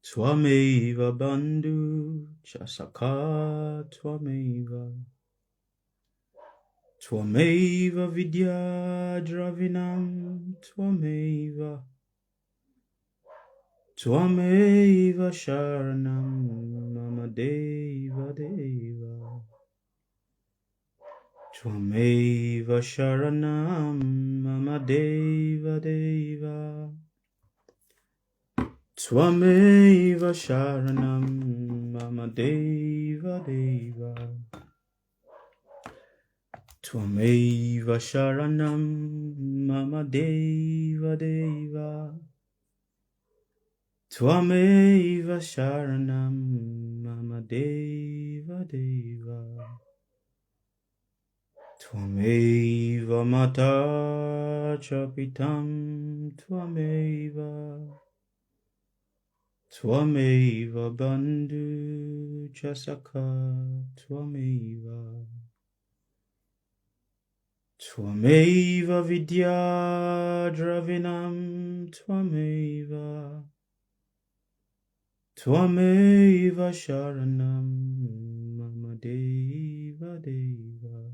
Twameva bandhu chasakha twameva. Twameva vidya dravinam twameva. Twameva sharanam mama deva deva. Twameva sharanam mama deva deva. Twameva sharanam mama deva deva. Twameva sharanam mama deva deva. Twameva sharanam mama deva deva. Twameva mata chapitam twameva. Twameva bandhu chasakha twameva. Twameva vidya dravinam twameva. Twameva sharanam mama deva deva.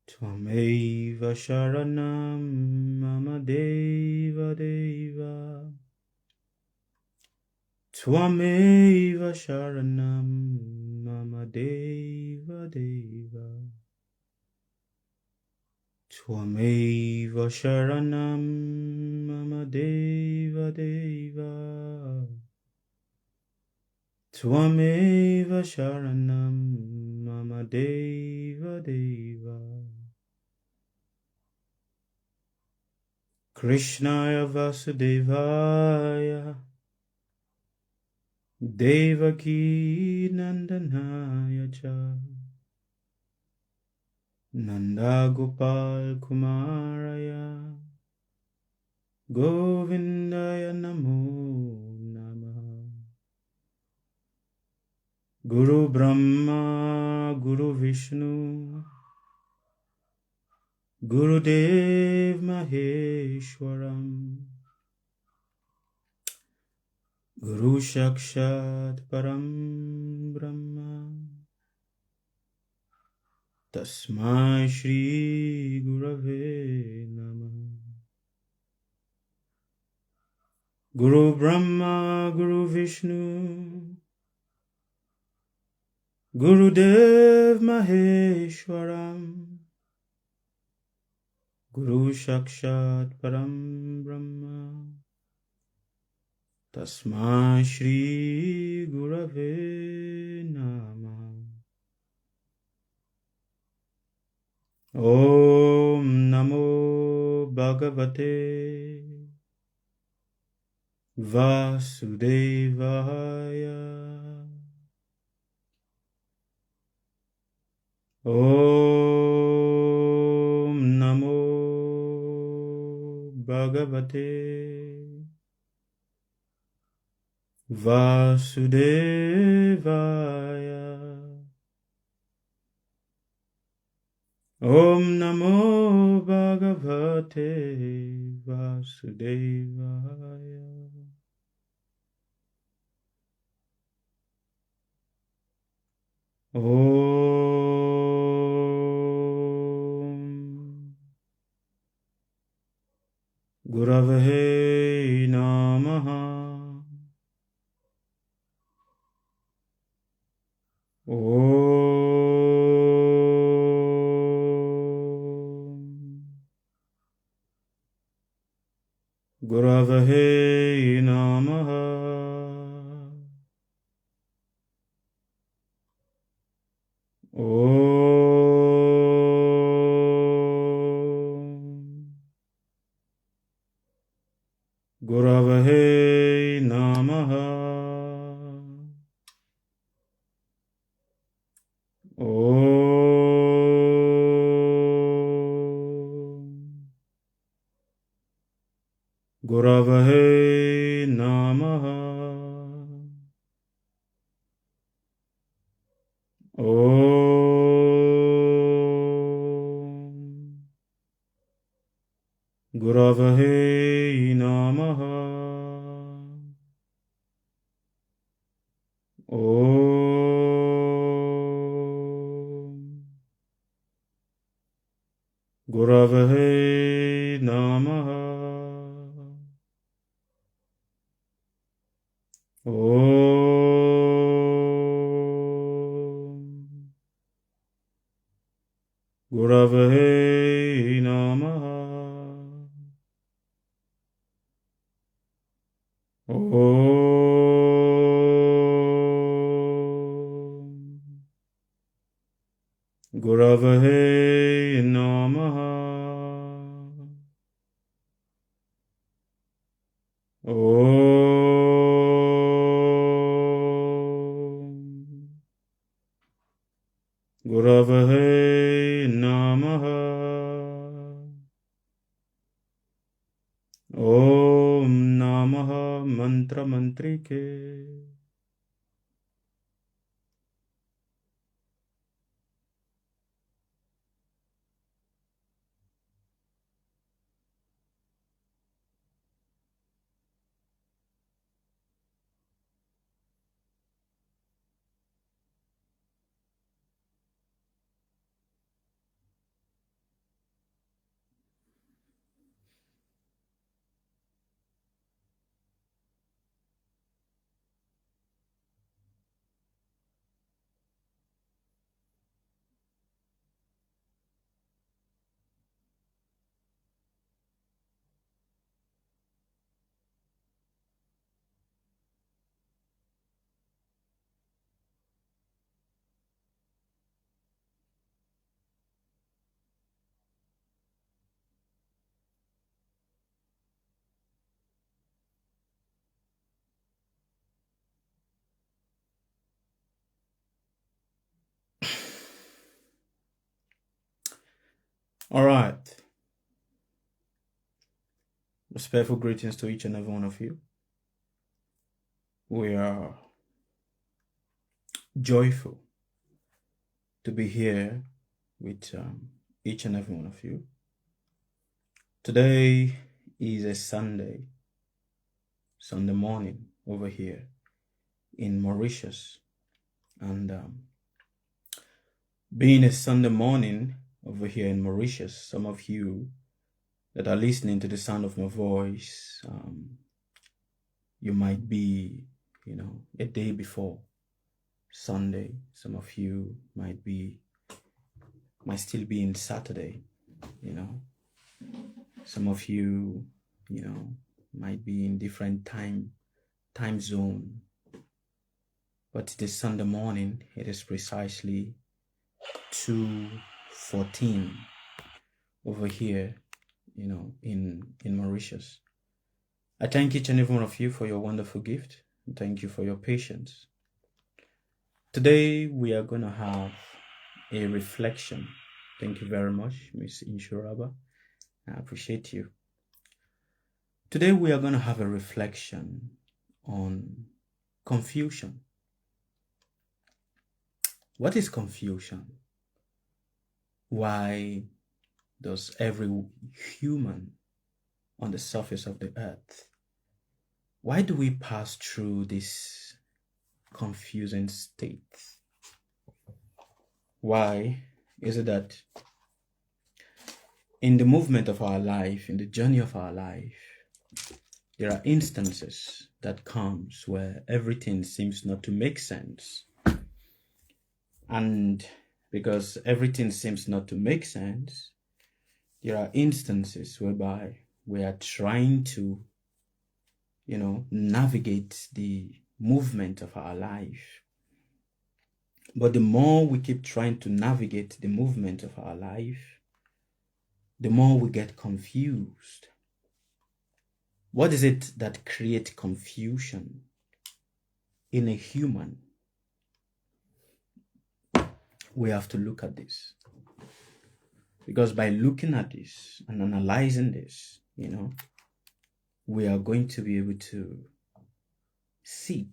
Twameva sharanam mama deva deva. Twameva sharanam mama deva deva. Twameva sharanam mama deva deva. Twameva sharanam mama deva deva. Krishnaya Vasudevaya Devaki Nandanaya cha Nanda Gopal Kumaraya Govindaya Namo Namaha. Guru Brahma Guru Vishnu Guru Dev Maheshwaram Guru Shakshat Param Brahma Tasmai Shri Gurave Namah. Guru Brahma Guru Vishnu Guru Dev Maheshwaram Guru Shakshat Param Brahma Tasmai Shri Gurave Namah. Om Namo Bhagavate Vasudevaya. Om Namo Bhagavate Vasudevaya. Om Namo Bhagavate Vasudevaya. Om Gurave Namaha. Om Gurave Namaha. Om Gurave Namaha. Om Gurave Namaha. Om Gurave Namaha. Om Gurave Namaha. Om Gurave Namaha. Om Gurave Namaha. Om Gurave Namaha. Om Namaha Mantra Mantrike. All right. Respectful greetings to each and every one of you. We are joyful to be here with each and every one of you. Today is a Sunday morning over here in Mauritius. And being a Sunday morning over here in Mauritius, some of you that are listening to the sound of my voice, you might be, a day before Sunday. Some of you might still be in Saturday, Some of you, might be in different time zone. But it is Sunday morning. It is precisely 2:14 over here, in Mauritius. I thank each and every one of you for your wonderful gift. And thank you for your patience. Today we are going to have a reflection. Thank you very much, Miss Inshuraba. I appreciate you. Today we are going to have a reflection on confusion. What is confusion? Why does every human on the surface of the earth, why do we pass through this confusing state? Why is it that in the movement of our life, in the journey of our life, there are instances that comes where everything seems not to make sense? And because everything seems not to make sense, there are instances whereby we are trying to, navigate the movement of our life. But the more we keep trying to navigate the movement of our life, the more we get confused. What is it that creates confusion in a human? We have to look at this. Because by looking at this and analyzing this, we are going to be able to see,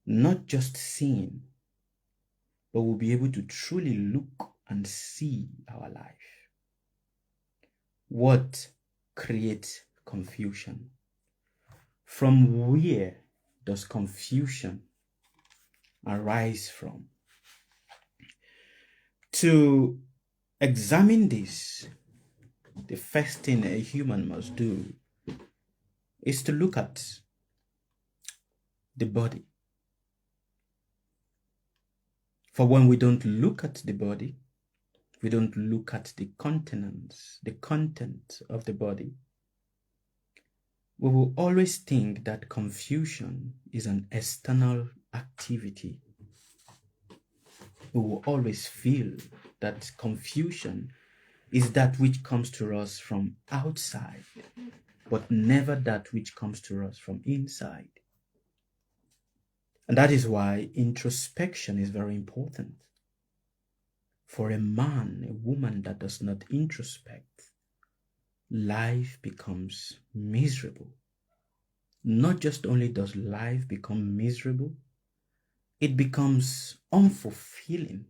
not just seeing, but we'll be able to truly look and see our life. What creates confusion? From where does confusion arise from? To examine this, the first thing a human must do is to look at the body. For when we don't look at the body, we don't look at the countenance, the content of the body, we will always think that confusion is an external activity. We will always feel that confusion is that which comes to us from outside, but never that which comes to us from inside. And that is why introspection is very important. For a man, a woman that does not introspect, life becomes miserable. Not just only does life become miserable, it becomes unfulfilling.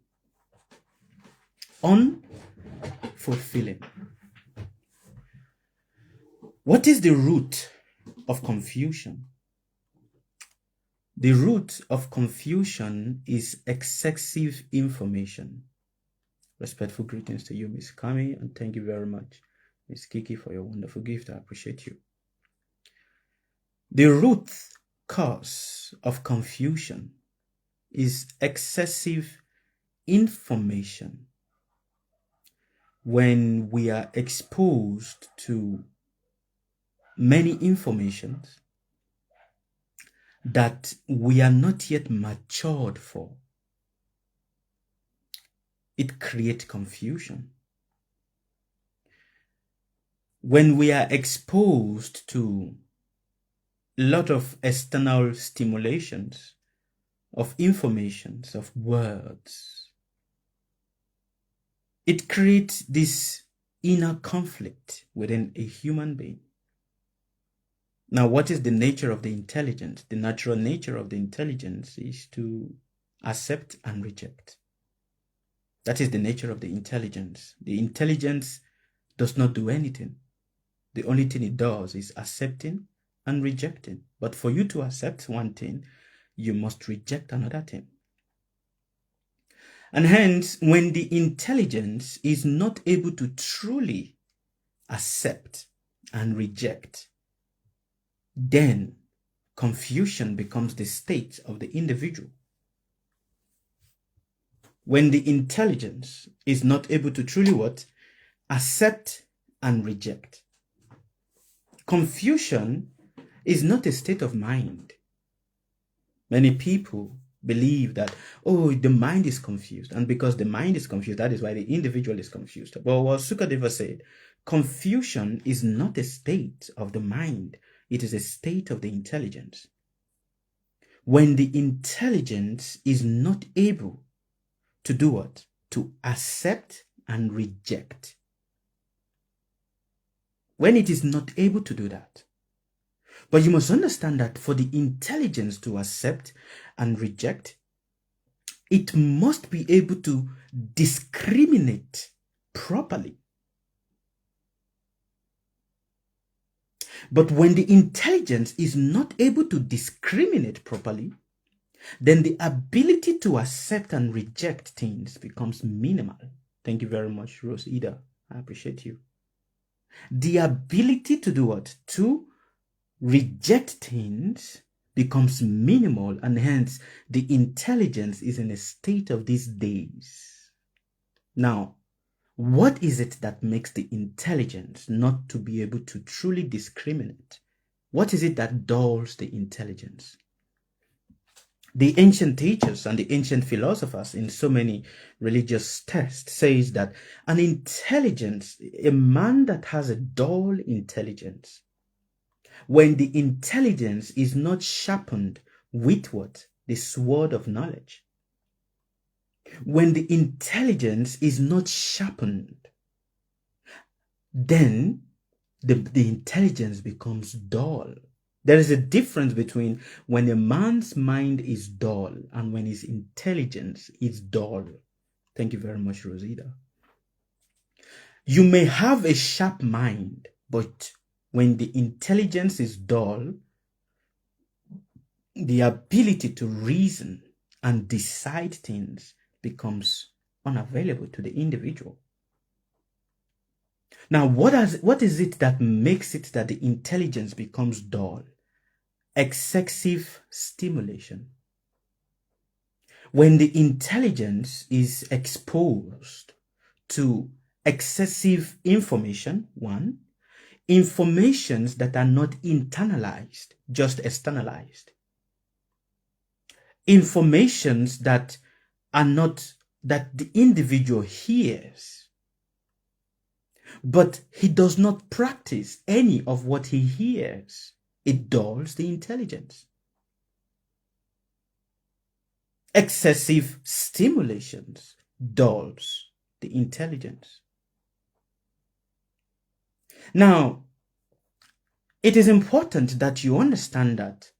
Unfulfilling. What is the root of confusion? The root of confusion is excessive information. Respectful greetings to you, Miss Kami, and thank you very much, Miss Kiki, for your wonderful gift. I appreciate you. The root cause of confusion is excessive information. When we are exposed to many informations that we are not yet matured for, it creates confusion. When we are exposed to a lot of external stimulations, of informations, of words, it creates this inner conflict within a human being. Now, what is the nature of the intelligence? The natural nature of the intelligence is to accept and reject. That is the nature of the intelligence. The intelligence does not do anything. The only thing it does is accepting and rejecting. But for you to accept one thing, you must reject another thing. And hence, when the intelligence is not able to truly accept and reject, then confusion becomes the state of the individual. When the intelligence is not able to truly what? Accept and reject. Confusion is not a state of mind. Many people believe that, oh, the mind is confused. And because the mind is confused, that is why the individual is confused. But what Sukadeva said, confusion is not a state of the mind. It is a state of the intelligence. When the intelligence is not able to do what? To accept and reject. When it is not able to do that. But you must understand that for the intelligence to accept and reject, it must be able to discriminate properly. But when the intelligence is not able to discriminate properly, then the ability to accept and reject things becomes minimal. Thank you very much, Rose Ida. I appreciate you. The ability to do what? To reject things becomes minimal, and hence the intelligence is in a state of these days. Now, what is it that makes the intelligence not to be able to truly discriminate? What is it that dulls the intelligence? The ancient teachers and the ancient philosophers in so many religious texts says that an intelligence, a man that has a dull intelligence, when the intelligence is not sharpened with what? The sword of knowledge. When the intelligence is not sharpened, then the intelligence becomes dull. There is a difference between when a man's mind is dull and when his intelligence is dull. Thank you very much, Rosita. You may have a sharp mind, but when the intelligence is dull, the ability to reason and decide things becomes unavailable to the individual. Now, what is it that makes it that the intelligence becomes dull? Excessive stimulation. When the intelligence is exposed to excessive information, one, informations that are not internalized, just externalized. Informations that are not, that the individual hears, but he does not practice any of what he hears. It dulls the intelligence. Excessive stimulations dulls the intelligence. Now, it is important that you understand that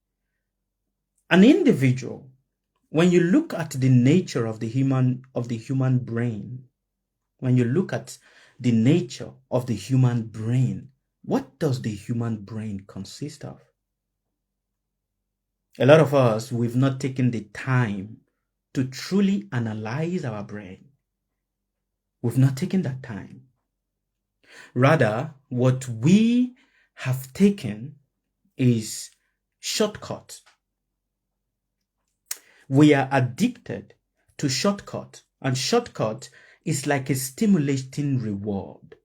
an individual, when you look at the nature of the human brain, when you look at the nature of the human brain, what does the human brain consist of? A lot of us, we've not taken the time to truly analyze our brain. We've not taken that time. Rather, what we have taken is shortcut. We are addicted to shortcut, and shortcut is like a stimulating reward.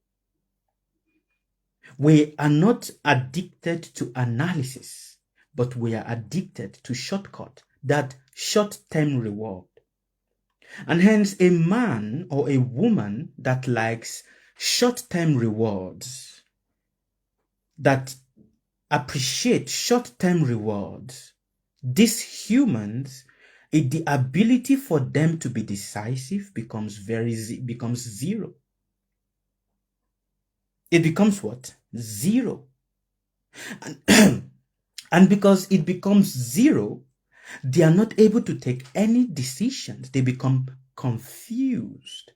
We are not addicted to analysis, but we are addicted to shortcut, that short-term reward. And hence, a man or a woman that likes short-term rewards, that appreciate short-term rewards, these humans, the ability for them to be decisive becomes zero. It becomes what? Zero. And because it becomes zero, they are not able to take any decisions. They become confused.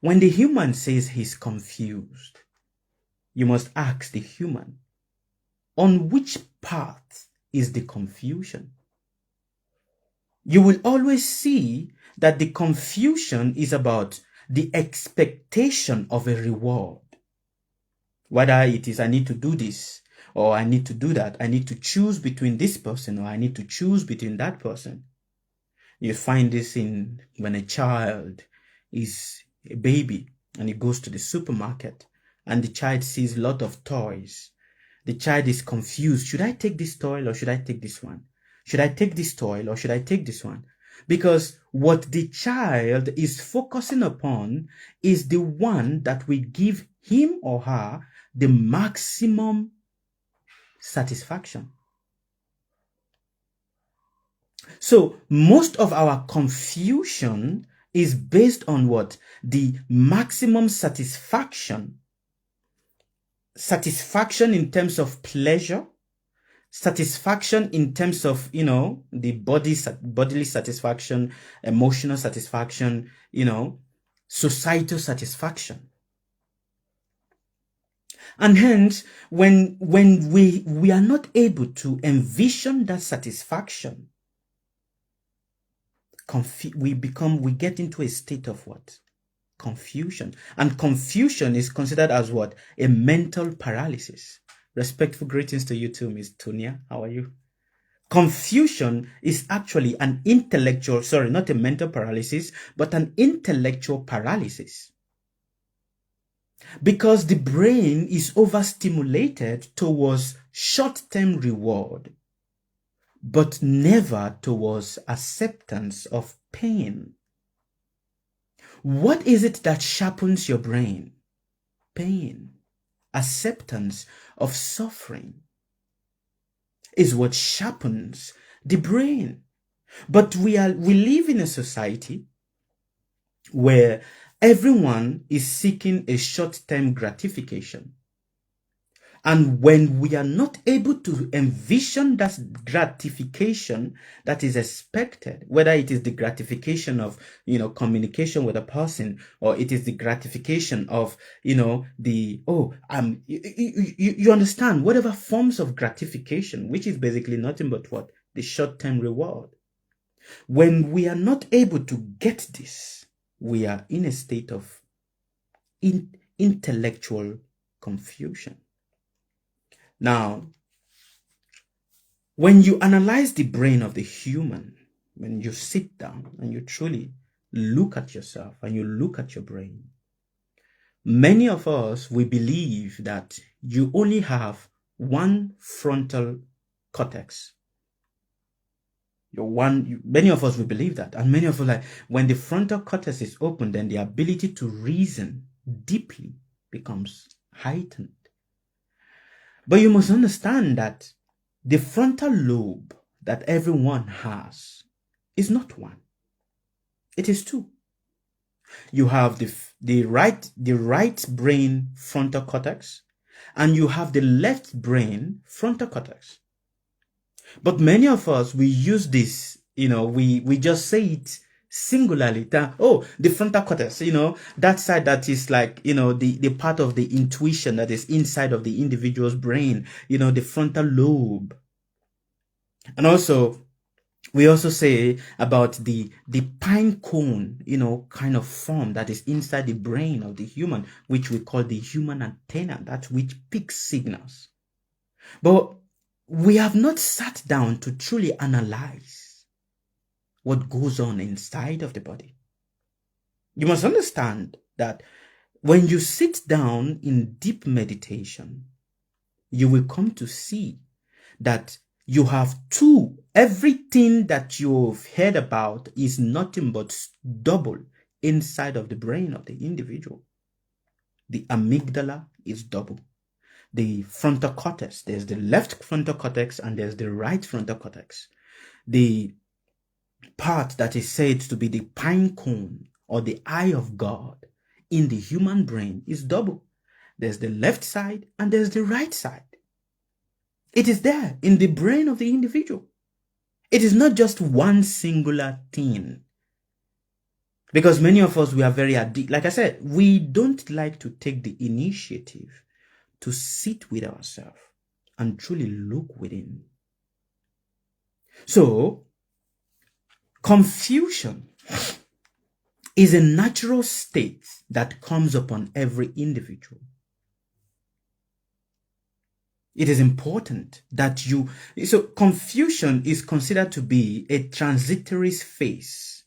When the human says he's confused, you must ask the human, on which path is the confusion? You will always see that the confusion is about the expectation of a reward. Whether it is I need to do this, or I need to do that, I need to choose between this person, or I need to choose between that person. You find this in when a child is a baby and he goes to the supermarket and the child sees a lot of toys. The child is confused. Should I take this toy or should I take this one? Should I take this toy or should I take this one? Because what the child is focusing upon is the one that will give him or her the maximum satisfaction. So most of our confusion is based on what? The maximum satisfaction. Satisfaction in terms of pleasure, satisfaction in terms of, the bodily satisfaction, emotional satisfaction, societal satisfaction. And hence, when we are not able to envision that satisfaction, we get into a state of what? Confusion. And confusion is considered as what? A mental paralysis. Respectful greetings to you too, Miss Tonia. How are you? Confusion is actually an intellectual, not a mental paralysis, but an intellectual paralysis. Because the brain is overstimulated towards short-term reward, but never towards acceptance of pain. What is it that sharpens your brain? Pain. Acceptance of suffering is what sharpens the brain. But we live in a society where everyone is seeking a short-term gratification. And when we are not able to envision that gratification that is expected, whether it is the gratification of, communication with a person, or it is the gratification of, you understand, whatever forms of gratification, which is basically nothing but what? the short-term reward. When we are not able to get this, we are in a state of intellectual confusion. Now, when you analyze the brain of the human, when you sit down and you truly look at yourself and you look at your brain, many of us, we believe that you only have one frontal cortex. Many of us, we believe that. And many of us, like, when the frontal cortex is open, then the ability to reason deeply becomes heightened. But you must understand that the frontal lobe that everyone has is not one. It is two. You have the right brain frontal cortex, and you have the left brain frontal cortex. But many of us, we use this, we just say it singularly, that, the frontal cortex, that side that is like, the part of the intuition that is inside of the individual's brain, the frontal lobe. And also, we also say about the pine cone, kind of form that is inside the brain of the human, which we call the human antenna, that which picks signals. But we have not sat down to truly analyze what goes on inside of the body. You must understand that when you sit down in deep meditation, you will come to see that you have two. Everything that you've heard about is nothing but double inside of the brain of the individual. The amygdala is double. The frontal cortex, there's the left frontal cortex and there's the right frontal cortex. The part that is said to be the pine cone or the eye of God in the human brain is double. There's the left side and there's the right side. It is there in the brain of the individual. It is not just one singular thing. Because many of us, we are very addicted. Like I said, we don't like to take the initiative to sit with ourselves and truly look within. So, confusion is a natural state that comes upon every individual. It is important that so confusion is considered to be a transitory phase.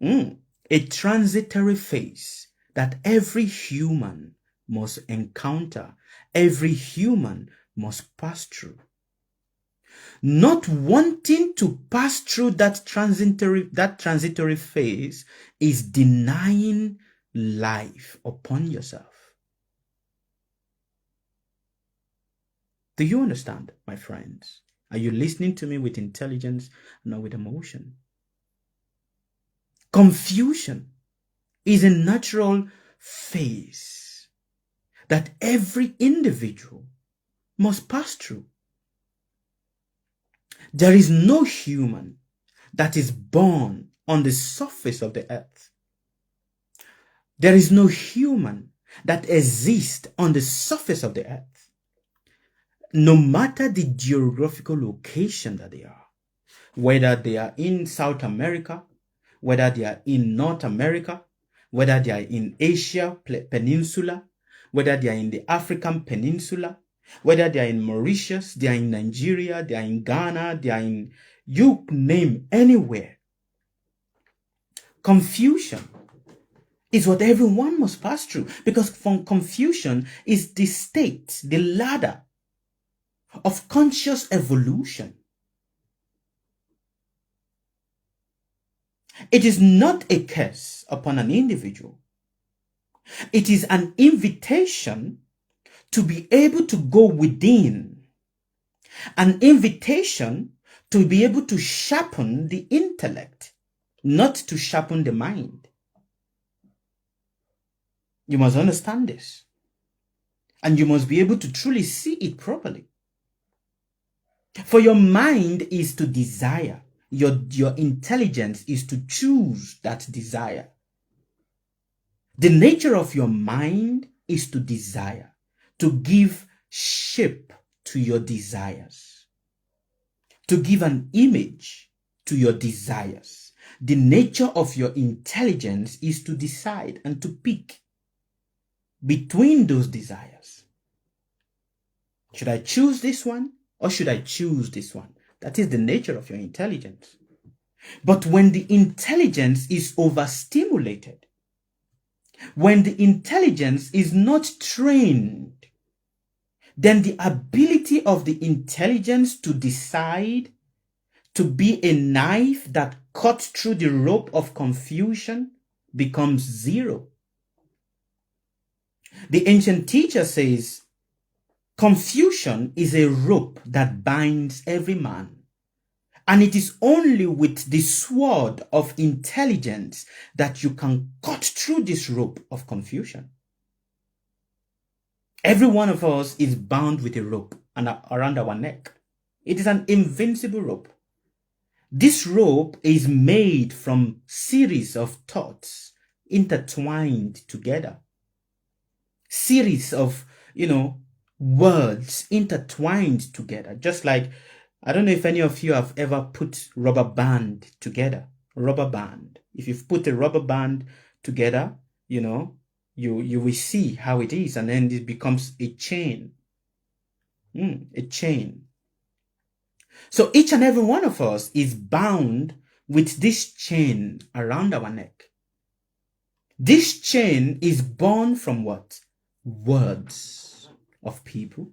A transitory phase that every human must encounter, every human must pass through. Not wanting to pass through that transitory phase is denying life upon yourself. Do you understand, my friends? Are you listening to me with intelligence and not with emotion? Confusion is a natural phase that every individual must pass through. There is no human that is born on the surface of the earth. There is no human that exists on the surface of the earth. No matter the geographical location that they are, whether they are in South America, whether they are in North America, whether they are in Asia Peninsula, whether they are in the African Peninsula, whether they are in Mauritius, they are in Nigeria, they are in Ghana, they are in, you name anywhere. Confusion is what everyone must pass through, because from confusion is the state, the ladder of conscious evolution. It is not a curse upon an individual. It is an invitation to be able to go within, an invitation to be able to sharpen the intellect, not to sharpen the mind. You must understand this, and you must be able to truly see it properly. For your mind is to desire. Your intelligence is to choose that desire. The nature of your mind is to desire, to give shape to your desires. to give an image to your desires. The nature of your intelligence is to decide and to pick between those desires. Should I choose this one or should I choose this one? That is the nature of your intelligence. But when the intelligence is overstimulated, when the intelligence is not trained, then the ability of the intelligence to decide, to be a knife that cuts through the rope of confusion, becomes zero. The ancient teacher says, confusion is a rope that binds every man. And it is only with the sword of intelligence that you can cut through this rope of confusion. Every one of us is bound with a rope around our neck. It is an invincible rope. This rope is made from series of thoughts intertwined together. Series of, words intertwined together. Just like, I don't know if any of you have ever put rubber band together. Rubber band. If you've put a rubber band together, you will see how it is, and then it becomes a chain. A chain. So each and every one of us is bound with this chain around our neck. This chain is born from what? Words of people.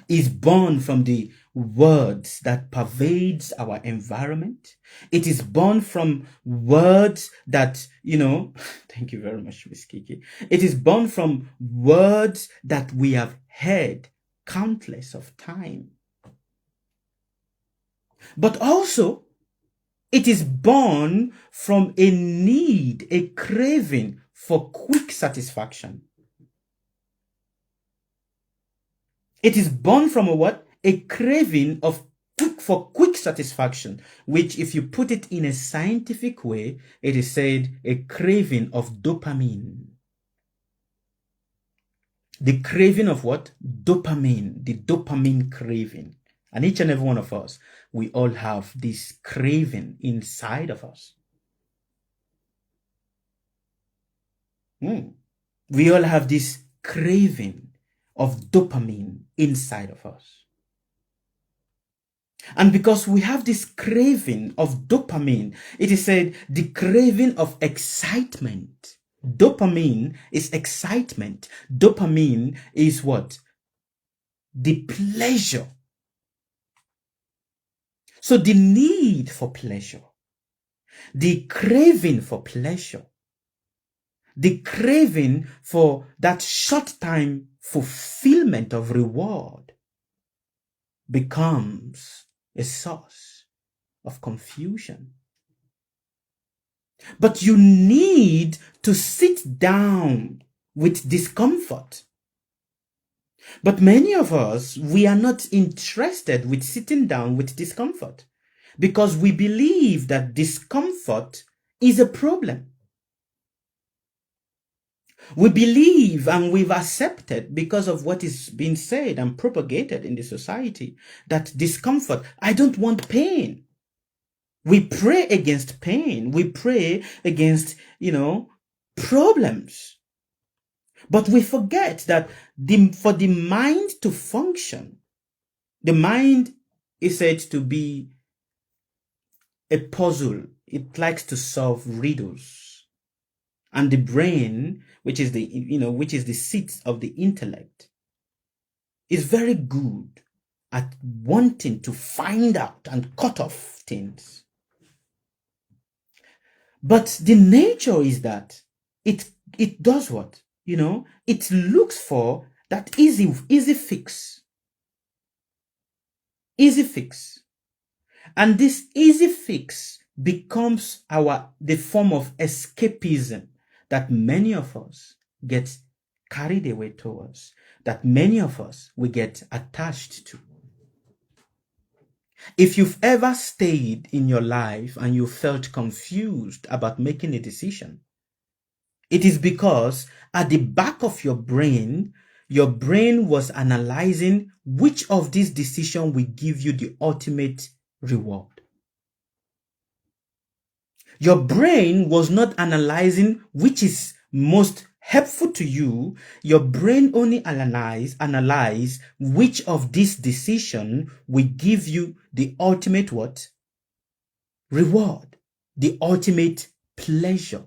Is born from the words that pervades our environment. It is born from words that, thank you very much, Miss Kiki. It is born from words that we have heard countless of time. But also, it is born from a need, a craving for quick satisfaction. It is born from a what? A craving for quick satisfaction, which if you put it in a scientific way, it is said a craving of dopamine. The craving of what? Dopamine, the dopamine craving. And each and every one of us, we all have this craving inside of us. We all have this craving of dopamine inside of us. And because we have this craving of dopamine, it is said the craving of excitement. Dopamine is excitement. Dopamine is what? The pleasure. So the need for pleasure, the craving for pleasure, the craving for that short time fulfillment of reward becomes a source of confusion. But you need to sit down with discomfort. But many of us, we are not interested with sitting down with discomfort because we believe that discomfort is a problem. We believe and we've accepted because of what is being said and propagated in the society that discomfort, I don't want pain. We pray against pain. We pray against, problems. But we forget that for the mind to function, the mind is said to be a puzzle. It likes to solve riddles. And the brain, which is the seat of the intellect, is very good at wanting to find out and cut off things. But the nature is that it does what? It looks for that easy fix. Easy fix. And this easy fix becomes the form of escapism that many of us get carried away towards, that many of us we get attached to. If you've ever stayed in your life and you felt confused about making a decision, it is because at the back of your brain was analyzing which of these decisions will give you the ultimate reward. Your brain was not analyzing which is most helpful to you. Your brain only analyze which of this decision will give you the ultimate what? Reward, the ultimate pleasure.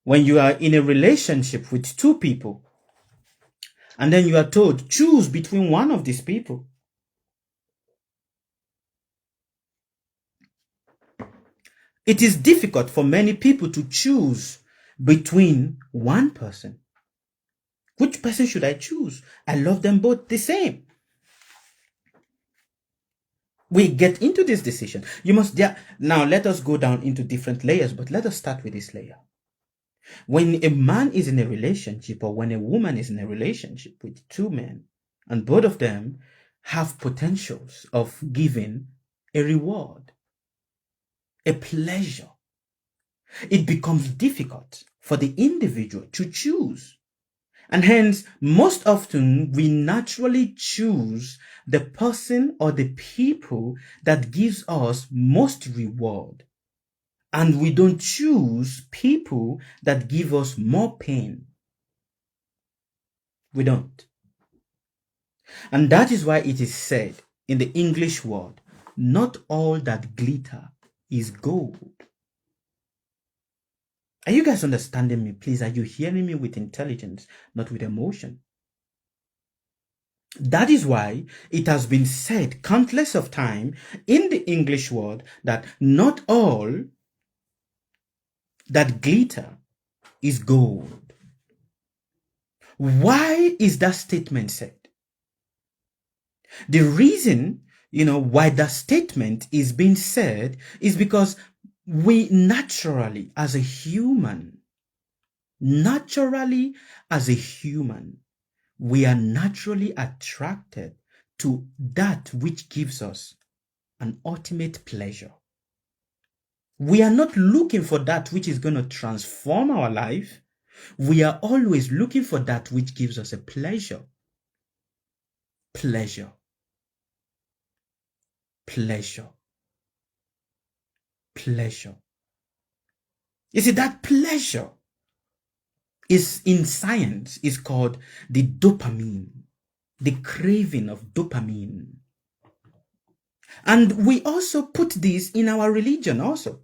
When you are in a relationship with two people, and then you are told, choose between one of these people. It is difficult for many people to choose between one person. Which person should I choose? I love them both the same. We get into this decision. Now let us go down into different layers, but let us start with this layer. When a man is in a relationship, or when a woman is in a relationship with two men, and both of them have potentials of giving a reward, a pleasure, it becomes difficult for the individual to choose. And hence, most often, we naturally choose the person or the people that gives us most reward. And we don't choose people that give us more pain. We don't. And that is why it is said in the English word, not all that glitter is gold. Are you guys understanding me? Please, are you hearing me with intelligence, not with emotion? That is why it has been said countless of times in the English word that not all that glitter is gold. Why is that statement said? The reason, why that statement is being said is because we naturally, as a human, we are naturally attracted to that which gives us an ultimate pleasure. We are not looking for that which is going to transform our life. We are always looking for that which gives us a pleasure. Pleasure. Pleasure. Pleasure. You see, that pleasure is in science is called the dopamine, the craving of dopamine. And we also put this in our religion also.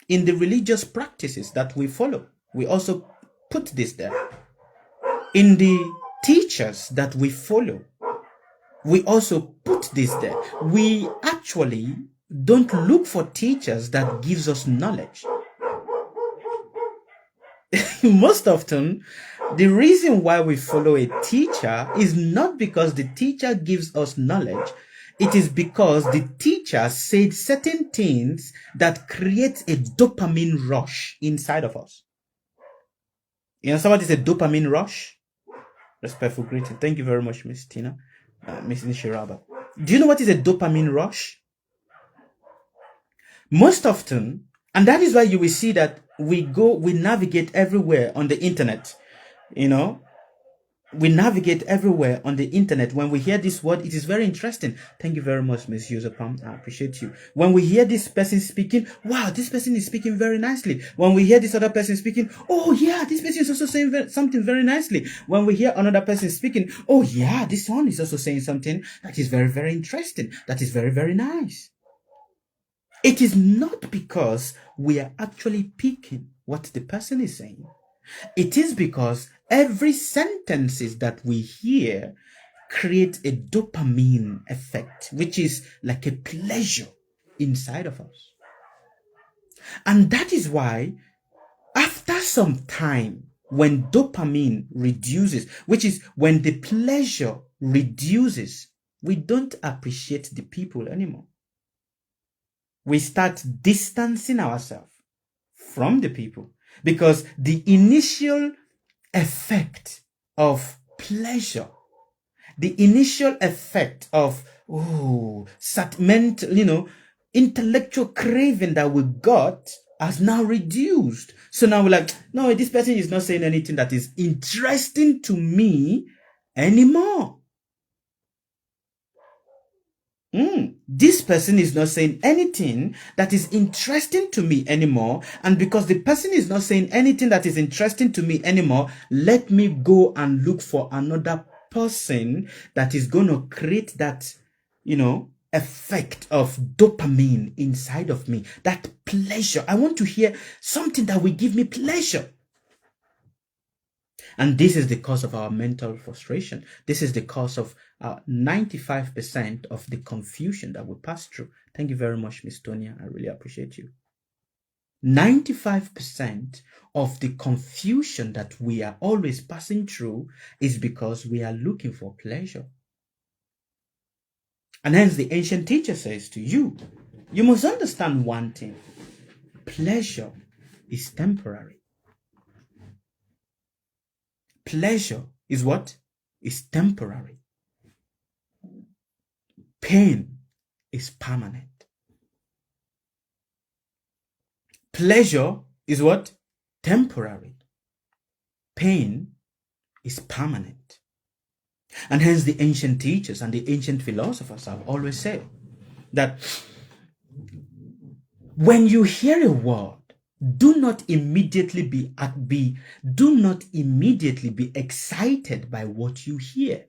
In the religious practices that we follow, we also put this there. In the teachers that we follow, we also put this there. We actually don't look for teachers that gives us knowledge. Most often, the reason why we follow a teacher is not because the teacher gives us knowledge. It is because the teacher said certain things that create a dopamine rush inside of us. You understand what is a dopamine rush? Respectful greeting. Thank you very much, Miss Tina, Miss Nishiraba. Do you know what is a dopamine rush? Most often, and that is why you will see that we navigate everywhere on the internet. We navigate everywhere on the internet. When we hear this word, it is very interesting. Thank you very much, Ms. Yusupam. I appreciate you. When we hear this person speaking, wow, this person is speaking very nicely. When we hear this other person speaking, oh yeah, this person is also saying something very nicely. When we hear another person speaking, oh yeah, this one is also saying something that is very, very interesting. That is very, very nice. It is not because we are actually picking what the person is saying. It is because every sentences that we hear create a dopamine effect, which is like a pleasure inside of us. And that is why after some time, when dopamine reduces, which is when the pleasure reduces, we don't appreciate the people anymore. We start distancing ourselves from the people because the initial effect of pleasure, the initial effect of intellectual craving that we got has now reduced. So now we're like, no, this person is not saying anything that is interesting to me anymore. This person is not saying anything that is interesting to me anymore. And because the person is not saying anything that is interesting to me anymore, let me go and look for another person that is going to create that, effect of dopamine inside of me, that pleasure. I want to hear something that will give me pleasure. And this is the cause of our mental frustration. This is the cause of 95% of the confusion that we pass through. Thank you very much, Miss Tonia. I really appreciate you. 95% of the confusion that we are always passing through is because we are looking for pleasure. And hence the ancient teacher says to you, you must understand one thing. Pleasure is temporary. Pleasure is what? Is temporary. Pain is permanent. Pleasure is what? Temporary. Pain is permanent. And hence the ancient teachers and the ancient philosophers have always said that when you hear a word, do not immediately be excited by what you hear.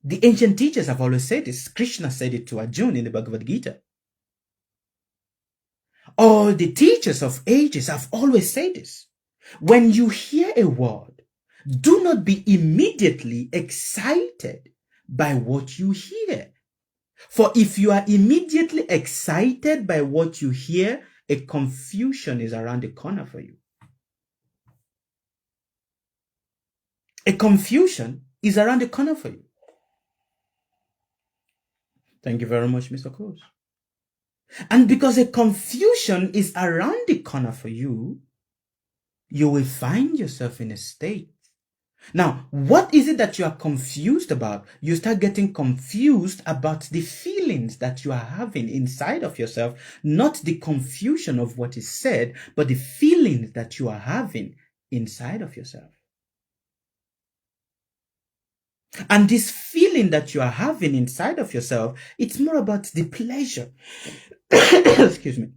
The ancient teachers have always said this. Krishna said it to Arjuna in the Bhagavad Gita. All the teachers of ages have always said this. When you hear a word, do not be immediately excited by what you hear. For if you are immediately excited by what you hear, a confusion is around the corner for you. A confusion is around the corner for you. Thank you very much, Mr. Cruz. And because a confusion is around the corner for you, you will find yourself in a state. Now, what is it that you are confused about? You start getting confused about the feelings that you are having inside of yourself, not the confusion of what is said, but the feelings that you are having inside of yourself. And this feeling that you are having inside of yourself, it's more about the pleasure. Excuse me.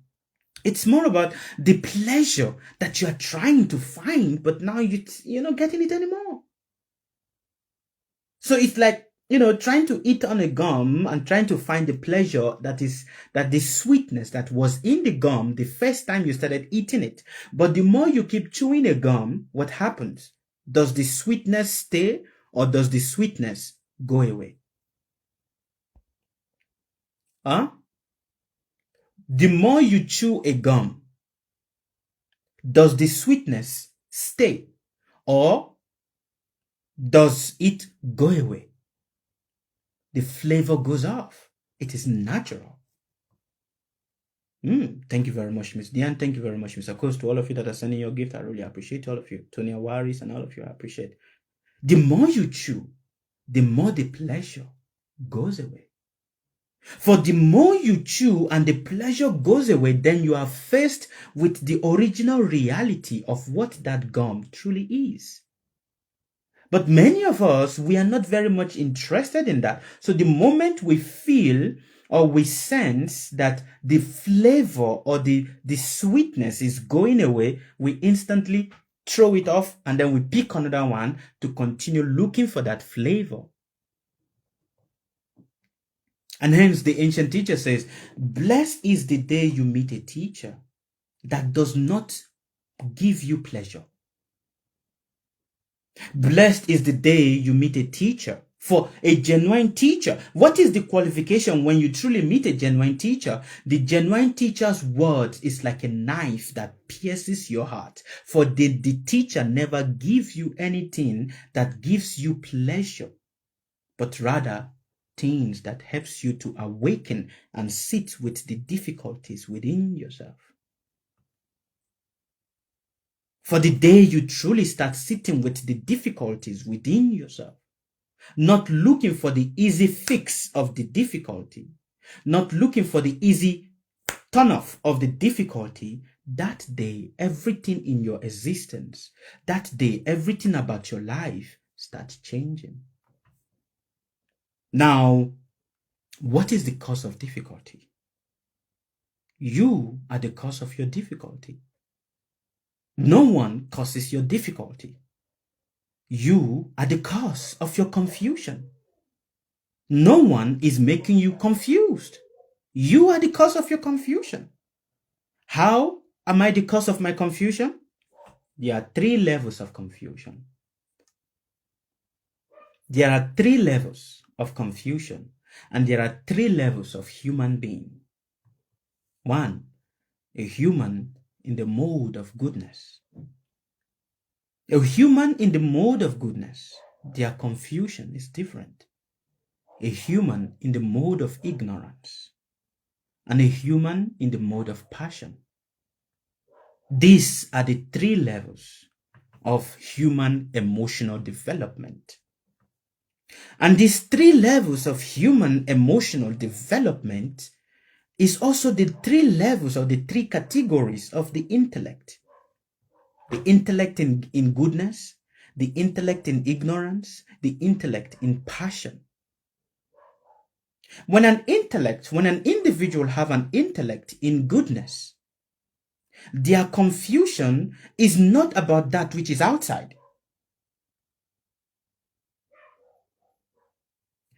It's more about the pleasure that you are trying to find, but now you're not getting it anymore. So it's like, trying to eat on a gum and trying to find the pleasure that the sweetness that was in the gum the first time you started eating it. But the more you keep chewing a gum, what happens? Does the sweetness stay or does the sweetness go away? The more you chew a gum, does the sweetness stay or does it go away? The flavor goes off. It is natural. Thank you very much, Miss Diane. Thank you very much, Mr. Coast. To all of you that are sending your gift, I really appreciate all of you. Tony Awaris and all of you, I appreciate. The more you chew, the more the pleasure goes away. For the more you chew and the pleasure goes away, then you are faced with the original reality of what that gum truly is. But many of us, we are not very much interested in that. So the moment we feel or we sense that the flavor or the sweetness is going away, we instantly throw it off and then we pick another one to continue looking for that flavor. And hence the ancient teacher says, blessed is the day you meet a teacher that does not give you pleasure. Blessed is the day you meet a teacher. For a genuine teacher, what is the qualification when you truly meet a genuine teacher? The genuine teacher's word is like a knife that pierces your heart. For the teacher never gives you anything that gives you pleasure, but rather things that helps you to awaken and sit with the difficulties within yourself. For the day you truly start sitting with the difficulties within yourself, not looking for the easy fix of the difficulty, not looking for the easy turn off of the difficulty, that day everything in your existence, that day everything about your life starts changing. Now, What is the cause of difficulty? You are the cause of your difficulty. No one causes your difficulty. You are the cause of your confusion. No one is making you confused. You are the cause of your confusion. How am I the cause of my confusion? There are 3 levels of confusion. There are 3 levels of confusion, and there are 3 levels of human being. 1, a human in the mode of goodness. A human in the mode of goodness, their confusion is different. A human in the mode of ignorance, and a human in the mode of passion. These are the 3 levels of human emotional development. And these 3 levels of human emotional development is also the 3 levels or the 3 categories of the intellect. The intellect in goodness, the intellect in ignorance, the intellect in passion. When an individual have an intellect in goodness, their confusion is not about that which is outside.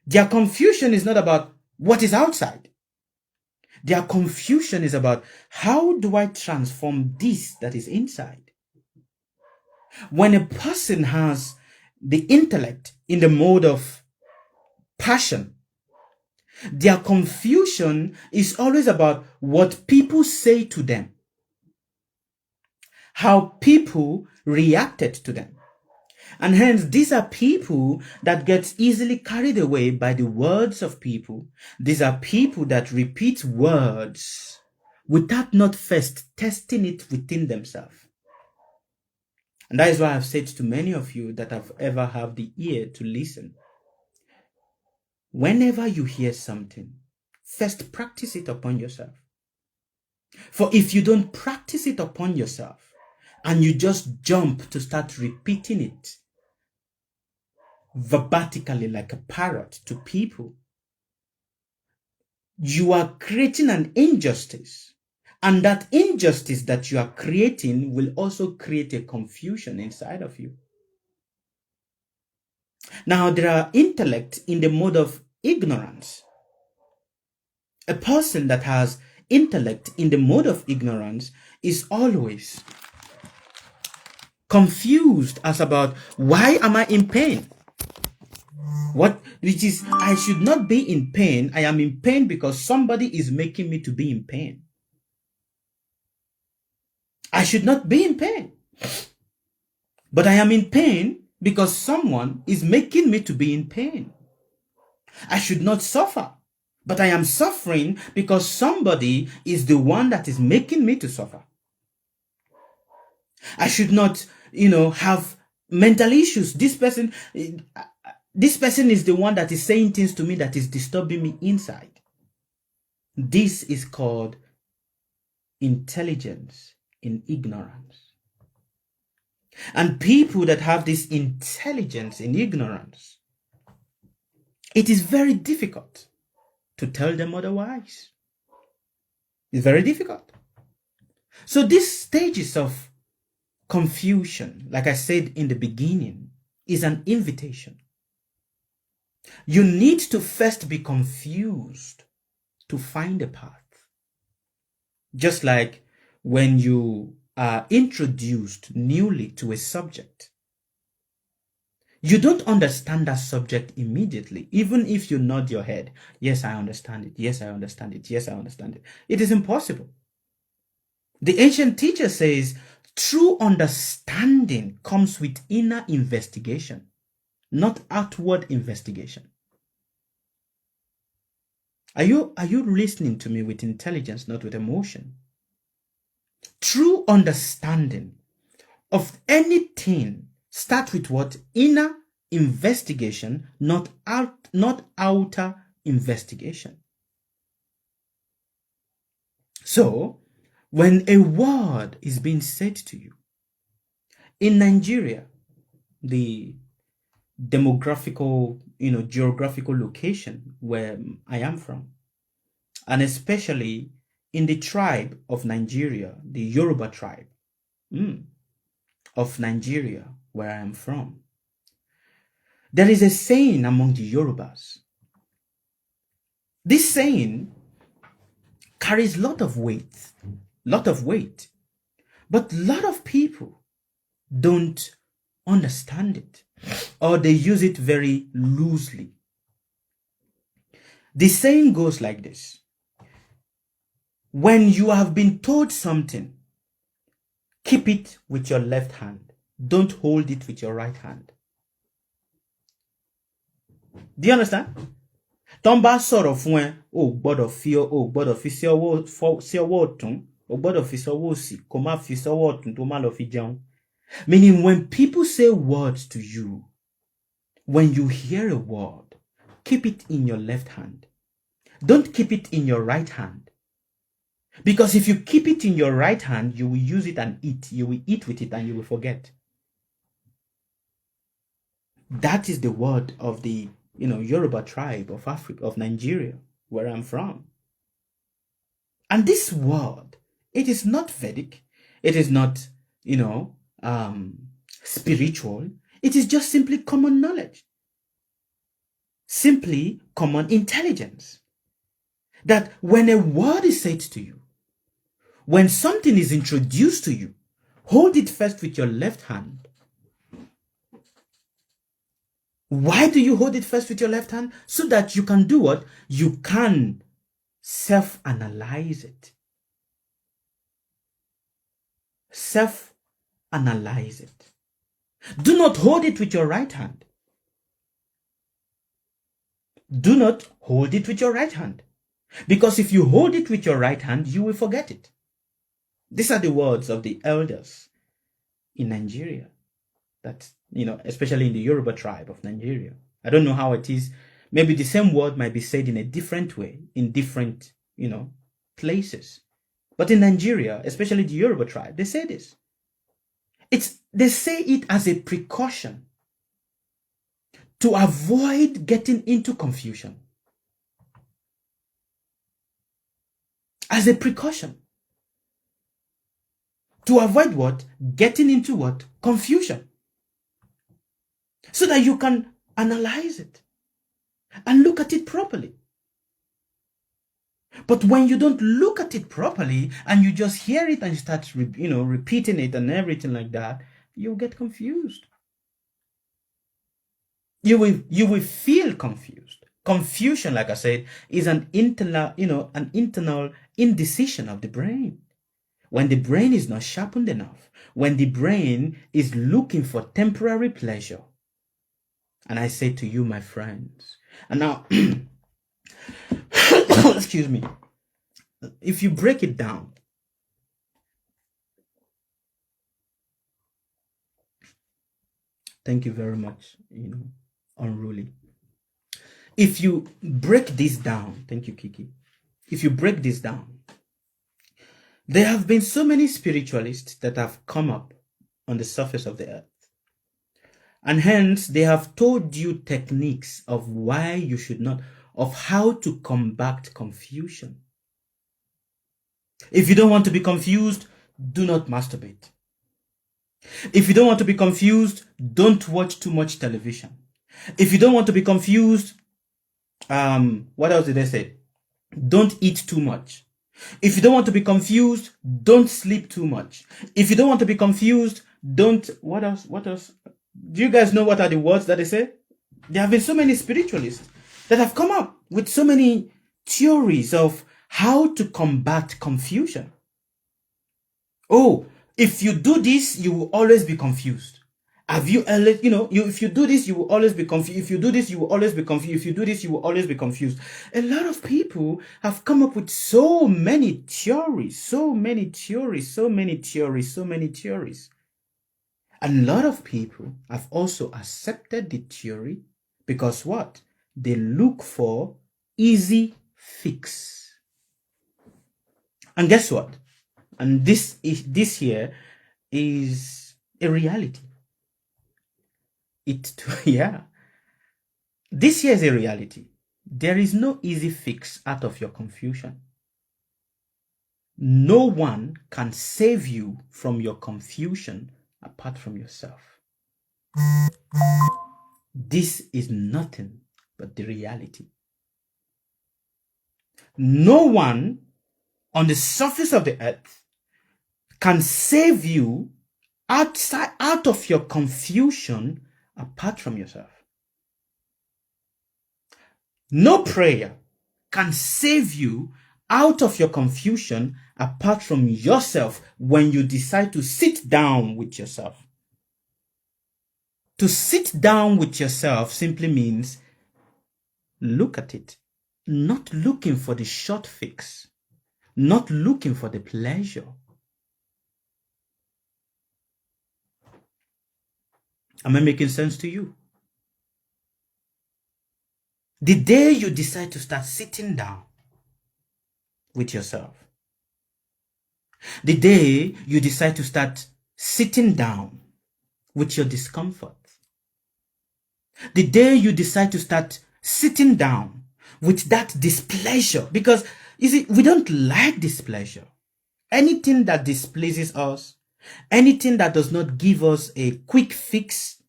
Their confusion is not about what is outside. Their confusion is about how do I transform this that is inside. When a person has the intellect in the mode of passion, their confusion is always about what people say to them, how people reacted to them. And hence, these are people that get easily carried away by the words of people. These are people that repeat words without not first testing it within themselves. And that is why I've said to many of you that have ever had the ear to listen. Whenever you hear something, first practice it upon yourself. For if you don't practice it upon yourself and you just jump to start repeating it verbatically like a parrot to people, you are creating an injustice. And that injustice that you are creating will also create a confusion inside of you. Now, there are intellect in the mode of ignorance. A person that has intellect in the mode of ignorance is always confused as about, why am I in pain? Which is, I should not be in pain. I am in pain because somebody is making me to be in pain. I should not be in pain. But I am in pain because someone is making me to be in pain. I should not suffer. But I am suffering because somebody is the one that is making me to suffer. I should not, have mental issues. This person is the one that is saying things to me that is disturbing me inside. This is called intelligence in ignorance. And people that have this intelligence in ignorance, it is very difficult to tell them otherwise. It's very difficult. So these stages of confusion, like I said in the beginning, is an invitation. You need to first be confused to find a path. Just like when you are introduced newly to a subject, you don't understand that subject immediately, even if you nod your head. Yes, I understand it. Yes, I understand it. Yes, I understand it. It is impossible. The ancient teacher says, true understanding comes with inner investigation, not outward investigation. Are you listening to me with intelligence, not with emotion? True understanding of anything starts with what? Inner investigation, not outer investigation. So, when a word is being said to you, in Nigeria, the demographical, geographical location where I am from, and especially in the tribe of Nigeria, the Yoruba tribe of Nigeria, where I am from. There is a saying among the Yorubas. This saying carries a lot of weight, but a lot of people don't understand it, or they use it very loosely. The saying goes like this: when you have been told something, keep it with your left hand. Don't hold it with your right hand. Do you understand? Tọ́n bá sọ̀rọ̀ fún ẹ, o gbọ́dọ̀ fi sí ọwọ́ ọ̀tún, o gbọ́dọ̀ fi sí ọwọ́ òsì, kó má fi sí ọwọ́ ọ̀tún tó má lọ fi jẹun. Meaning, when people say words to you, when you hear a word, keep it in your left hand. Don't keep it in your right hand. Because if you keep it in your right hand, you will use it and eat. You will eat with it and you will forget. That is the word of the Yoruba tribe of Africa, of Nigeria, where I'm from. And this word, it is not Vedic. It is not, spiritual. It is just simply common knowledge. Simply common intelligence. That when a word is said to you, when something is introduced to you, hold it first with your left hand. Why do you hold it first with your left hand? So that you can do what? You can self-analyze it. Self-analyze it. Do not hold it with your right hand. Do not hold it with your right hand. Because if you hold it with your right hand, you will forget it. These are the words of the elders in Nigeria. That, especially in the Yoruba tribe of Nigeria. I don't know how it is. Maybe the same word might be said in a different way, in different, places. But in Nigeria, especially the Yoruba tribe, they say this. They say it as a precaution to avoid getting into confusion. As a precaution. To avoid what? Getting into what? Confusion. So that you can analyze it and look at it properly. But when you don't look at it properly and you just hear it and you start repeating it and everything like that, you'll get confused. You will feel confused. Confusion, like I said, is an internal indecision of the brain. When the brain is not sharpened enough, when the brain is looking for temporary pleasure. And I say to you, my friends, and now, excuse me, if you break it down, thank you very much, unruly. If you break this down, thank you, Kiki. If you break this down, there have been so many spiritualists that have come up on the surface of the earth. And hence, they have told you techniques of why you should not, of how to combat confusion. If you don't want to be confused, do not masturbate. If you don't want to be confused, don't watch too much television. If you don't want to be confused, what else did they say? Don't eat too much. If you don't want to be confused, don't sleep too much. If you don't want to be confused, don't, what else? Do you guys know what are the words that they say? There have been so many spiritualists that have come up with so many theories of how to combat confusion. Oh, if you do this, you will always be confused. Have you, if you do this, you will always be confused. If you do this, you will always be confused. If you do this, you will always be confused. A lot of people have come up with so many theories. And a lot of people have also accepted the theory because what? They look for easy fix. And guess what? And this here is a reality. Yeah. This here is a reality. There is no easy fix out of your confusion. No one can save you from your confusion apart from yourself. This is nothing but the reality. No one on the surface of the earth can save you out of your confusion apart from yourself. No prayer can save you out of your confusion apart from yourself when you decide to sit down with yourself. To sit down with yourself simply means look at it, not looking for the short fix, not looking for the pleasure. Am I making sense to you? The day you decide to start sitting down with yourself, the day you decide to start sitting down with your discomfort, the day you decide to start sitting down with that displeasure, because you see, we don't like displeasure. Anything that displeases us, anything that does not give us a quick fix,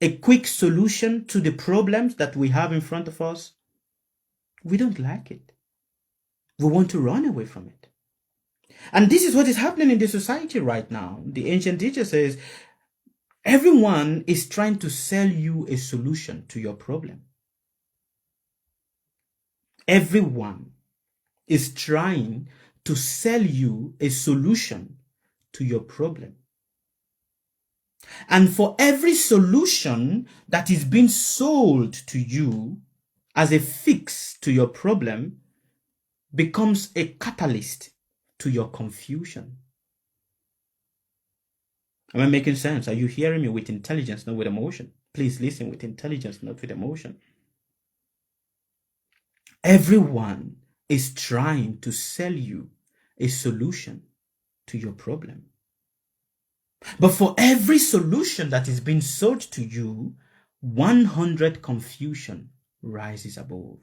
a quick solution to the problems that we have in front of us, we don't like it. We want to run away from it. And this is what is happening in the society right now. The ancient teacher says, everyone is trying to sell you a solution to your problem. Everyone is trying to sell you a solution to your problem. And for every solution that is being sold to you as a fix to your problem becomes a catalyst to your confusion. Am I making sense? Are you hearing me with intelligence, not with emotion? Please listen with intelligence, not with emotion. Everyone is trying to sell you a solution to your problem. But for every solution that is being sold to you, 100 confusion rises above.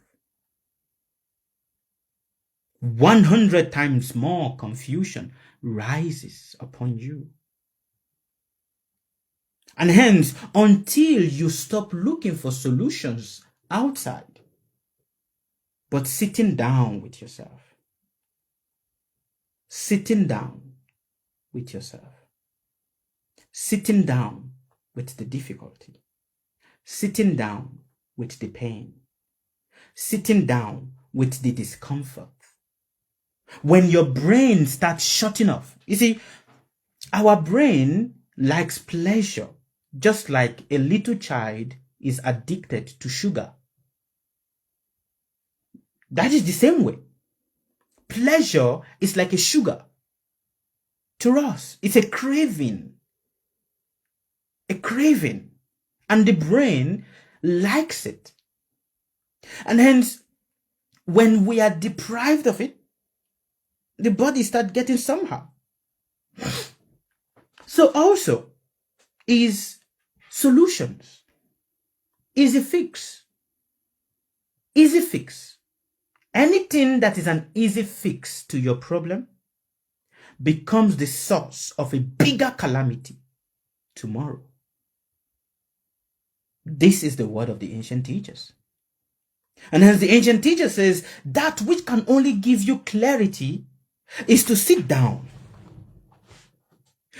100 times more confusion rises upon you. And hence, until you stop looking for solutions outside, but sitting down with yourself, sitting down with yourself, sitting down with the difficulty, sitting down with the pain, sitting down with the discomfort. When your brain starts shutting off, you see, our brain likes pleasure, just like a little child is addicted to sugar. That is the same way. Pleasure is like a sugar. To us, it's a craving. A craving. And the brain likes it. And hence, when we are deprived of it, the body starts getting somehow. So also is solutions. Easy fix. Easy fix. Anything that is an easy fix to your problem becomes the source of a bigger calamity tomorrow. This is the word of the ancient teachers. And as the ancient teacher says, that which can only give you clarity is to sit down.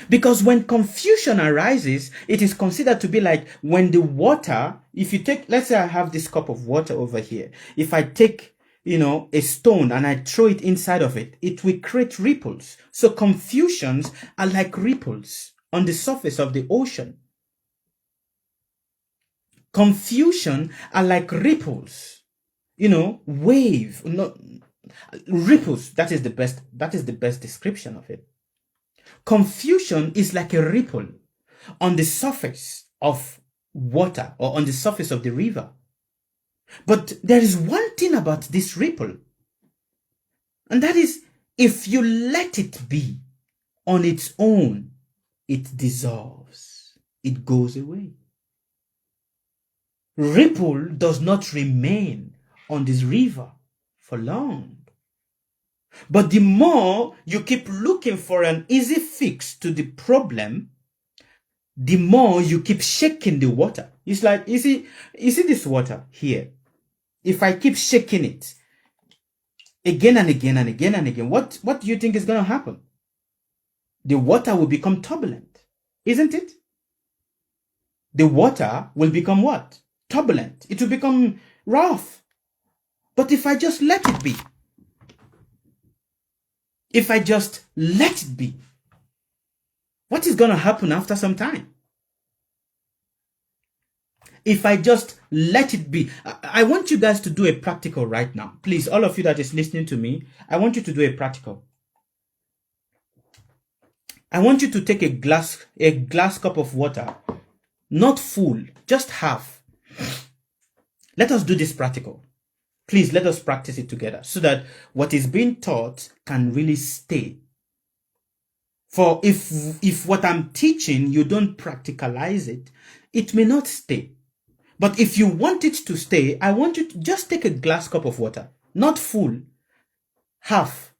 Because when confusion arises, it is considered to be like when the water, if you take, let's say I have this cup of water over here. If I take, a stone and I throw it inside of it, it will create ripples. So confusions are like ripples on the surface of the ocean. Confusion are like ripples, wave, not ripples. That is the best description of it. Confusion is like a ripple on the surface of water or on the surface of the river. But there is one thing about this ripple, and that is if you let it be on its own, it dissolves, it goes away. Ripple does not remain on this river for long. But the more you keep looking for an easy fix to the problem, the more you keep shaking the water. It's like, you see this water here? If I keep shaking it again and again and again and again, what do you think is going to happen? The water will become turbulent, isn't it? The water will become what? Turbulent. It will become rough. But if I just let it be, if I just let it be, what is going to happen after some time? If I just let it be, I want you guys to do a practical right now. Please, all of you that is listening to me, I want you to do a practical. I want you to take a glass cup of water, not full, just half. Let us do this practical. Please, let us practice it together so that what is being taught can really stay. For if what I'm teaching, you don't practicalize it, it may not stay. But if you want it to stay, I want you to just take a glass cup of water, not full, half,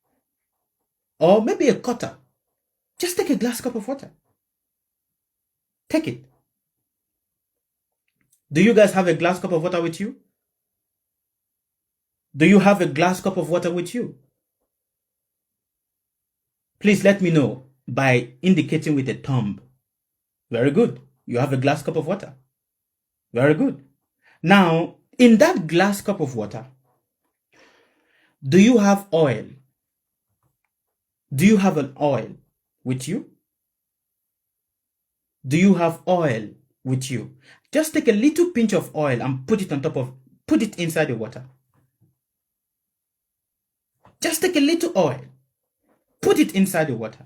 or maybe a quarter. Just take a glass cup of water. Take it. Do you guys have a glass cup of water with you? Do you have a glass cup of water with you? Please let me know by indicating with a thumb. Very good. You have a glass cup of water. Very good. Now, in that glass cup of water, do you have oil? Do you have an oil with you? Do you have oil with you? Just take a little pinch of oil and put it inside the water. Just take a little oil, put it inside the water.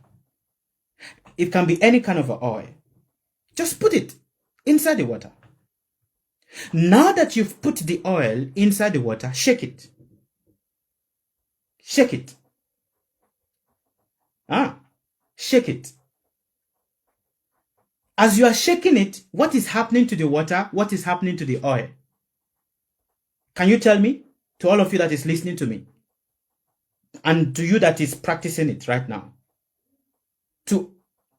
It can be any kind of oil. Just put it inside the water. Now that you've put the oil inside the water, shake it. Shake it. Shake it. As you are shaking it, what is happening to the water? What is happening to the oil? Can you tell me? To all of you that is listening to me, and to you that is practicing it right now.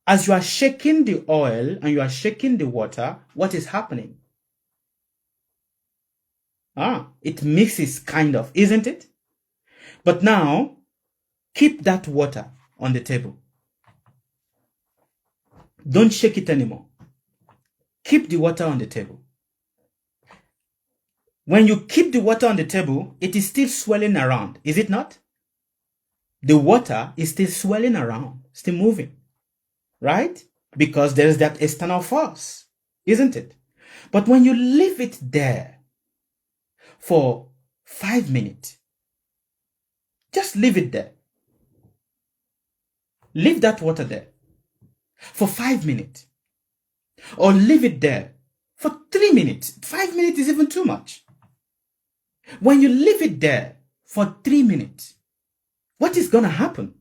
As you are shaking the oil and you are shaking the water, what is happening? It mixes kind of, isn't it? But now, keep that water on the table. Don't shake it anymore. Keep the water on the table. When you keep the water on the table, it is still swirling around, is it not? The water is still swirling around, still moving, right? Because there is that external force, isn't it? But when you leave it there for 5 minutes, just leave it there. Leave that water there for 5 minutes. Or leave it there for 3 minutes. 5 minutes is even too much. When you leave it there for 3 minutes, what is going to happen?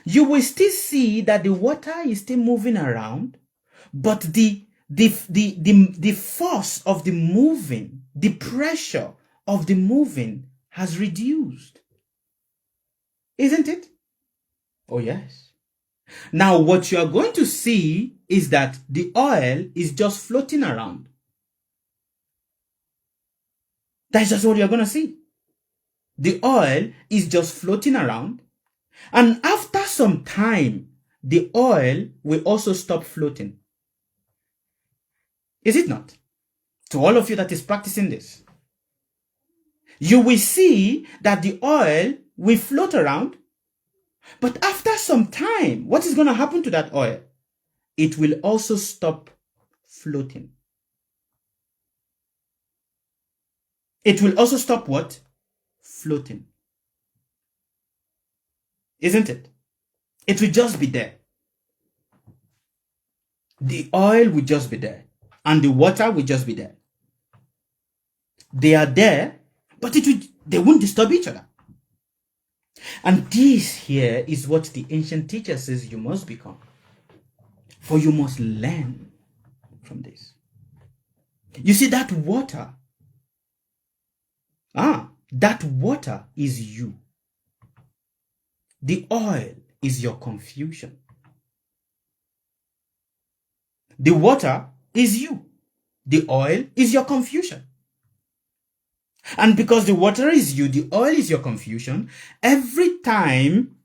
You will still see that the water is still moving around, but the force of the moving, the pressure of the moving has reduced. Isn't it? Oh, yes. Now, what you are going to see is that the oil is just floating around. That's just what you're going to see. The oil is just floating around. And after some time, the oil will also stop floating. Is it not? To all of you that is practicing this, you will see that the oil will float around. But after some time, what is going to happen to that oil? It will also stop floating. It will also stop what? Floating. Isn't it? It will just be there. The oil will just be there. And the water will just be there. They are there, but they won't disturb each other. And this here is what the ancient teacher says you must become. For you must learn from this. You see, that water is you. The oil is your confusion. The water is you. The oil is your confusion. And because the water is you, the oil is your confusion, every time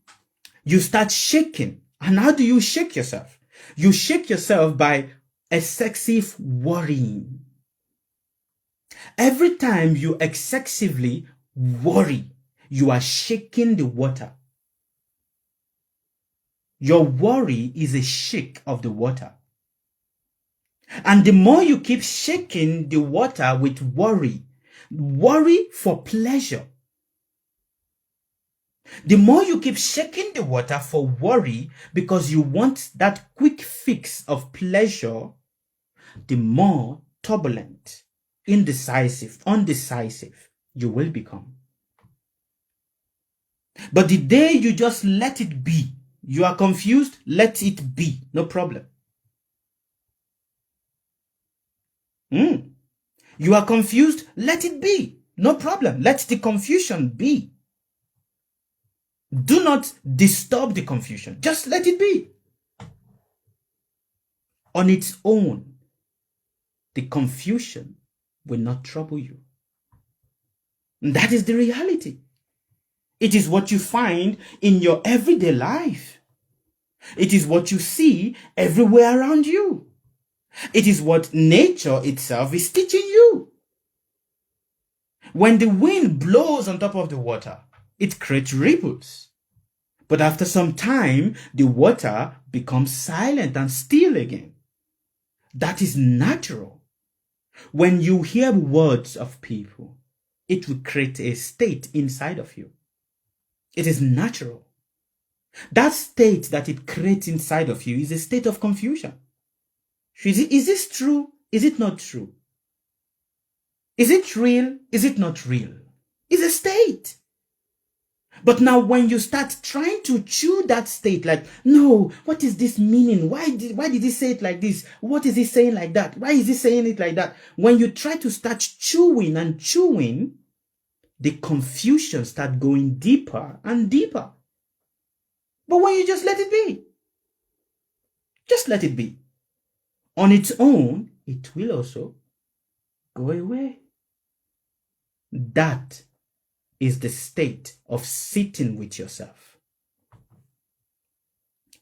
you start shaking. And how do you shake yourself? You shake yourself by excessive worrying. Every time you excessively worry, you are shaking the water. Your worry is a shake of the water. And the more you keep shaking the water with worry for pleasure, the more you keep shaking the water for worry because you want that quick fix of pleasure, the more turbulent, indecisive, undecisive you will become. But the day you just let it be, you are confused, let it be, no problem. You are confused, let it be, no problem. Let the confusion be. Do not disturb the confusion, just let it be. On its own, the confusion will not trouble you. And that is the reality. It is what you find in your everyday life. It is what you see everywhere around you. It is what nature itself is teaching you. When the wind blows on top of the water, it creates ripples. But after some time, the water becomes silent and still again. That is natural. When you hear words of people, it will create a state inside of you. It is natural. That state that it creates inside of you is a state of confusion. Is this true? Is it not true? Is it real? Is it not real? It's a state. But now when you start trying to chew that state, like, no, what is this meaning? Why did he say it like this? What is he saying like that? Why is he saying it like that? When you try to start chewing and chewing, the confusion starts going deeper and deeper. But when you just let it be, just let it be. On its own, it will also go away. That is the state of sitting with yourself.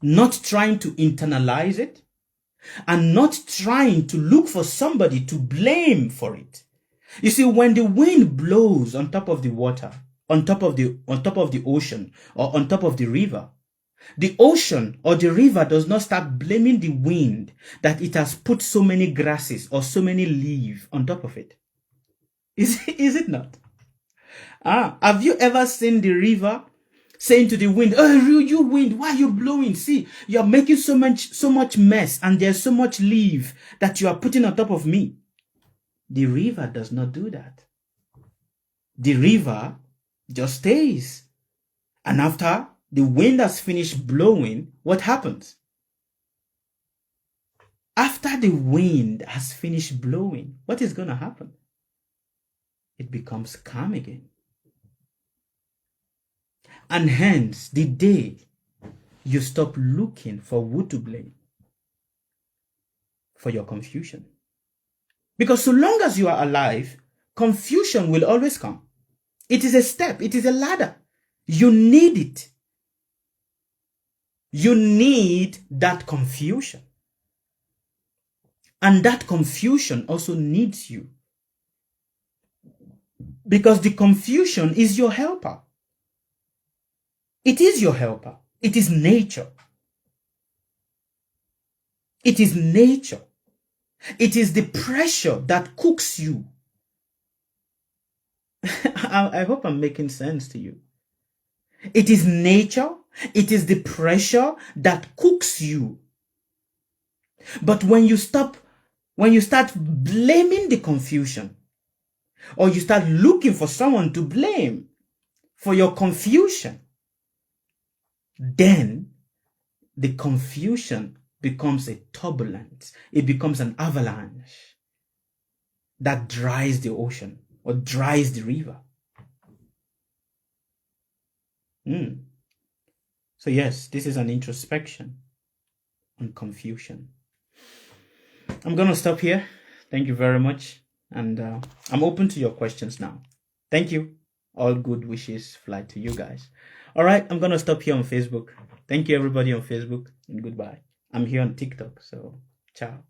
Not trying to internalize it and not trying to look for somebody to blame for it. You see, when the wind blows on top of the water, on top of the ocean or on top of the river, the ocean or the river does not start blaming the wind that it has put so many grasses or so many leaves on top of it. Is it not? Have you ever seen the river saying to the wind, oh, you wind, why are you blowing? See, you're making so much mess and there's so much leaf that you are putting on top of me. The river does not do that. The river just stays. And after the wind has finished blowing, what happens? After the wind has finished blowing, what is going to happen? It becomes calm again. And hence, the day you stop looking for who to blame for your confusion. Because so long as you are alive, confusion will always come. It is a step, it is a ladder. You need it. You need that confusion. And that confusion also needs you. Because the confusion is your helper. It is your helper. It is nature. It is nature. It is the pressure that cooks you. I hope I'm making sense to you. It is nature. It is the pressure that cooks you. But when you start blaming the confusion, or you start looking for someone to blame for your confusion, then the confusion becomes a turbulence. It becomes an avalanche. that dries the ocean or dries the river. So yes, this is an introspection on confusion. I'm going to stop here. Thank you very much. And I'm open to your questions now. Thank you. All good wishes fly to you guys. All right, I'm going to stop here on Facebook. Thank you, everybody on Facebook, and goodbye. I'm here on TikTok, so ciao.